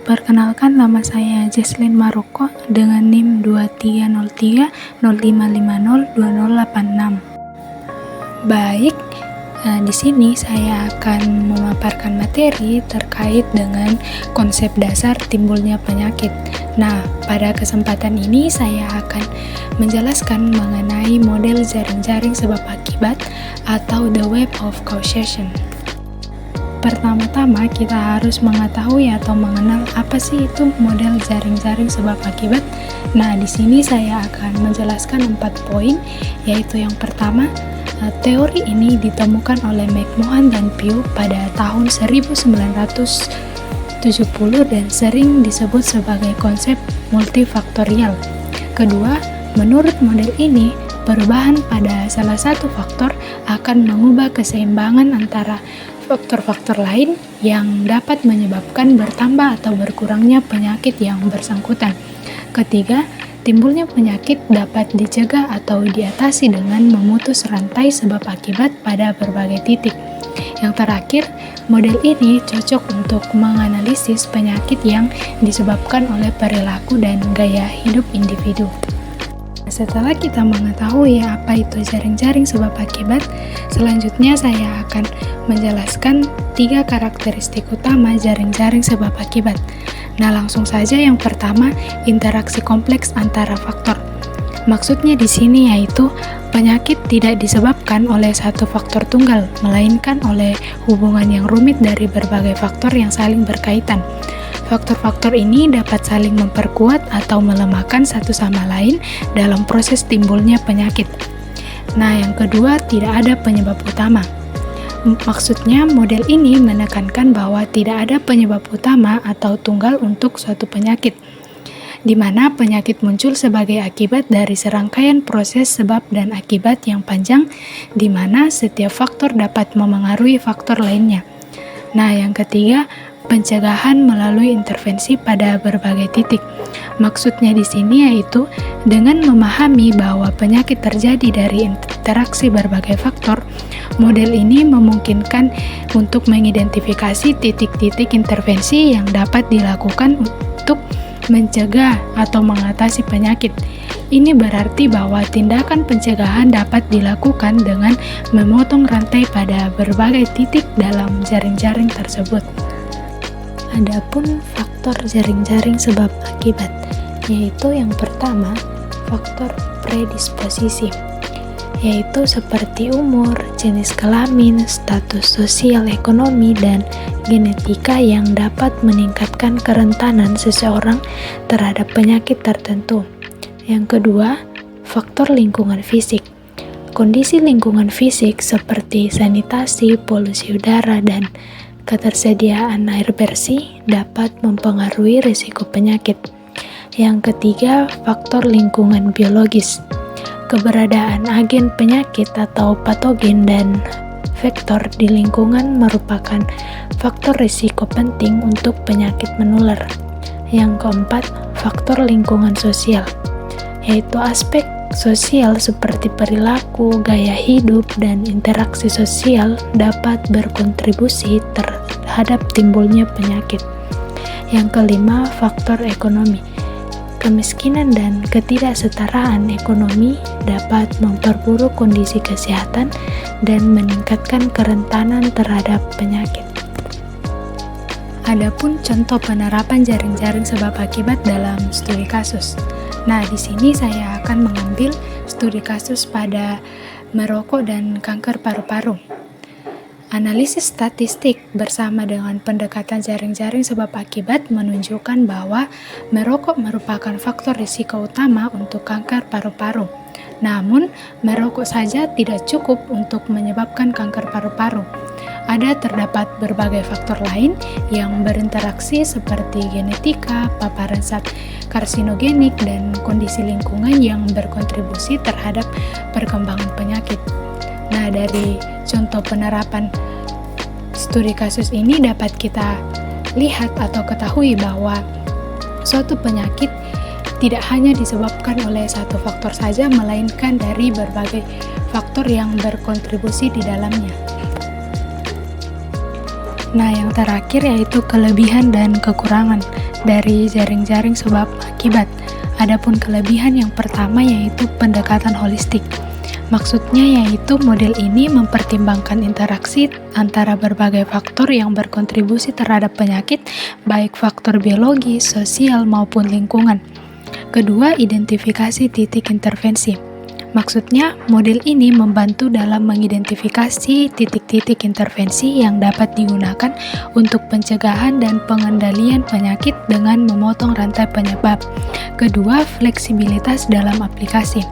Perkenalkan, nama saya Jesslyn Maroko dengan NIM 230305502086. Baik, di sini saya akan memaparkan materi terkait dengan konsep dasar timbulnya penyakit. Nah, pada kesempatan ini saya akan menjelaskan mengenai model jaring-jaring sebab akibat atau the web of causation. Pertama-tama kita harus mengetahui atau mengenal apa sih itu model jaring-jaring sebab akibat. Nah, di sini saya akan menjelaskan 4 poin, yaitu yang pertama, teori ini ditemukan oleh McMahon dan Pew pada tahun 1970 dan sering disebut sebagai konsep multifaktorial. Kedua, menurut model ini, perubahan pada salah satu faktor akan mengubah keseimbangan antara faktor-faktor lain yang dapat menyebabkan bertambah atau berkurangnya penyakit yang bersangkutan. Ketiga, timbulnya penyakit dapat dicegah atau diatasi dengan memutus rantai sebab akibat pada berbagai titik. Yang terakhir, model ini cocok untuk menganalisis penyakit yang disebabkan oleh perilaku dan gaya hidup individu. Setelah kita mengetahui apa itu jaring-jaring sebab akibat, selanjutnya saya akan menjelaskan 3 karakteristik utama jaring-jaring sebab akibat. Nah, langsung saja yang pertama, interaksi kompleks antara faktor. Maksudnya di sini yaitu penyakit tidak disebabkan oleh satu faktor tunggal, melainkan oleh hubungan yang rumit dari berbagai faktor yang saling berkaitan. Faktor-faktor ini dapat saling memperkuat atau melemahkan satu sama lain dalam proses timbulnya penyakit. Nah, yang kedua, tidak ada penyebab utama. Maksudnya, model ini menekankan bahwa tidak ada penyebab utama atau tunggal untuk suatu penyakit, di mana penyakit muncul sebagai akibat dari serangkaian proses sebab dan akibat yang panjang, di mana setiap faktor dapat memengaruhi faktor lainnya. Nah, yang ketiga, pencegahan melalui intervensi pada berbagai titik. Maksudnya di sini yaitu dengan memahami bahwa penyakit terjadi dari interaksi berbagai faktor, model ini memungkinkan untuk mengidentifikasi titik-titik intervensi yang dapat dilakukan untuk mencegah atau mengatasi penyakit. Ini berarti bahwa tindakan pencegahan dapat dilakukan dengan memotong rantai pada berbagai titik dalam jaring-jaring tersebut. Adapun faktor jaring-jaring sebab akibat, yaitu yang pertama, faktor predisposisi, yaitu seperti umur, jenis kelamin, status sosial ekonomi, dan genetika yang dapat meningkatkan kerentanan seseorang terhadap penyakit tertentu. Yang kedua, faktor lingkungan fisik. Kondisi lingkungan fisik seperti sanitasi, polusi udara, dan ketersediaan air bersih dapat mempengaruhi risiko penyakit. Yang ketiga, faktor lingkungan biologis. Keberadaan agen penyakit atau patogen dan vektor di lingkungan merupakan faktor risiko penting untuk penyakit menular. Yang keempat, faktor lingkungan sosial, yaitu aspek sosial seperti perilaku, gaya hidup, dan interaksi sosial dapat berkontribusi terhadap timbulnya penyakit. Yang kelima, faktor ekonomi. Kemiskinan dan ketidaksetaraan ekonomi dapat memperburuk kondisi kesehatan dan meningkatkan kerentanan terhadap penyakit. Adapun contoh penerapan jaring-jaring sebab akibat dalam studi kasus. Nah, di sini saya akan mengambil studi kasus pada merokok dan kanker paru-paru. Analisis statistik bersama dengan pendekatan jaring-jaring sebab akibat menunjukkan bahwa merokok merupakan faktor risiko utama untuk kanker paru-paru. Namun, merokok saja tidak cukup untuk menyebabkan kanker paru-paru. Terdapat berbagai faktor lain yang berinteraksi seperti genetika, paparan zat karsinogenik, dan kondisi lingkungan yang berkontribusi terhadap perkembangan penyakit. Nah, dari contoh penerapan studi kasus ini dapat kita lihat atau ketahui bahwa suatu penyakit tidak hanya disebabkan oleh satu faktor saja, melainkan dari berbagai faktor yang berkontribusi di dalamnya. Nah, yang terakhir yaitu kelebihan dan kekurangan dari jaring-jaring sebab akibat. Adapun kelebihan yang pertama yaitu pendekatan holistik. Maksudnya yaitu model ini mempertimbangkan interaksi antara berbagai faktor yang berkontribusi terhadap penyakit, baik faktor biologi, sosial, maupun lingkungan. Kedua, identifikasi titik intervensi. Maksudnya, model ini membantu dalam mengidentifikasi titik-titik intervensi yang dapat digunakan untuk pencegahan dan pengendalian penyakit dengan memotong rantai penyebab. Kedua, fleksibilitas dalam aplikasi.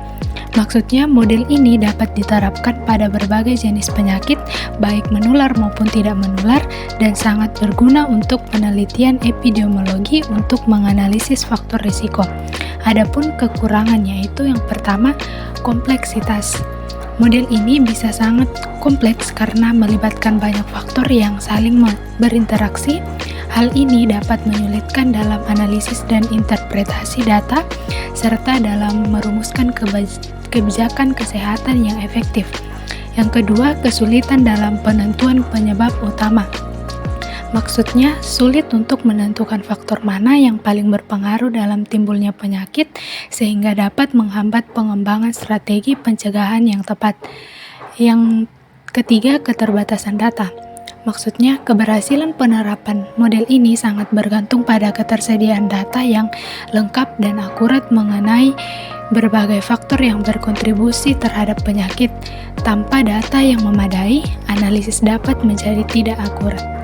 Maksudnya, model ini dapat diterapkan pada berbagai jenis penyakit, baik menular maupun tidak menular, dan sangat berguna untuk penelitian epidemiologi untuk menganalisis faktor risiko. Adapun kekurangannya yaitu yang pertama, kompleksitas. Model ini bisa sangat kompleks karena melibatkan banyak faktor yang saling berinteraksi. Hal ini dapat menyulitkan dalam analisis dan interpretasi data, serta dalam merumuskan kebijakan kesehatan yang efektif. Yang kedua, kesulitan dalam penentuan penyebab utama. Maksudnya, sulit untuk menentukan faktor mana yang paling berpengaruh dalam timbulnya penyakit, sehingga dapat menghambat pengembangan strategi pencegahan yang tepat. Yang ketiga, keterbatasan data. Maksudnya, keberhasilan penerapan model ini sangat bergantung pada ketersediaan data yang lengkap dan akurat mengenai berbagai faktor yang berkontribusi terhadap penyakit. Tanpa data yang memadai, analisis dapat menjadi tidak akurat.